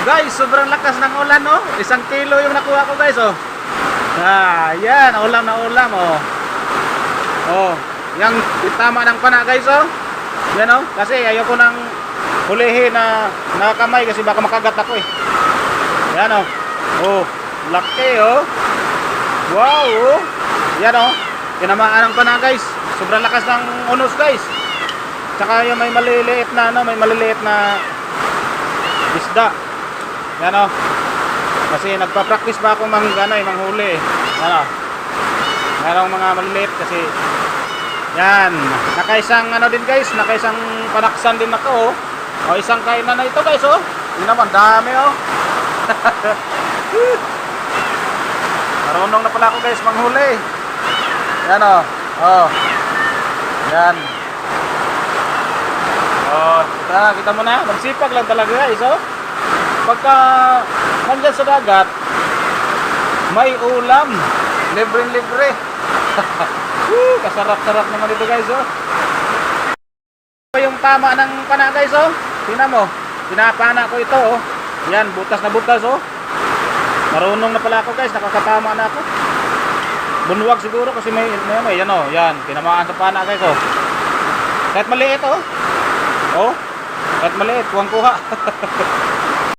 Guys, sobrang lakas ng ulan, no? 1 kilo yung nakuha ko, guys, oh. Yan, ulam na ulam, oh. Oh, yung tama ng pana, guys, oh. Yan, oh. Kasi ayoko nang hulihin na nakakamay kasi baka makagat ako, eh. Yan, oh. Oh, laki, oh. Wow, oh. Yan, oh. Tinamaan ng pana, guys. Sobrang lakas ng unos, guys. Tsaka yung may maliliit na, ano, may maliliit na isda. Yan, oh. Kasi nagpa-practice pa ako manghuli. Ano? Merong mga maliliit kasi yan. Nakaisang ano din, guys, nakaisang panaksan din ako, oh. O isang kainan na ito, guys, oh. Yun naman, dami, oh. Marunong na pala ako, guys, manghuli. Yan, oh. Oh. Yan. Oh, kita mo na, magsipag lang talaga, guys, oh. Pagka nandyan sa dagat, may ulam. Libre-libre. Kasarap-sarap naman dito, guys, oh. Yung tama ng pana, guys, oh. Tingnan mo, pinapana ko ito, oh. Yan, butas na butas, oh. Marunong na pala ako, guys, nakakatama na ako. Bunwag siguro kasi may yan, oh. Yan, tinamaan sa pana, guys, oh. Kahit maliit, oh. Oh, kahit maliit, kuhang-kuha.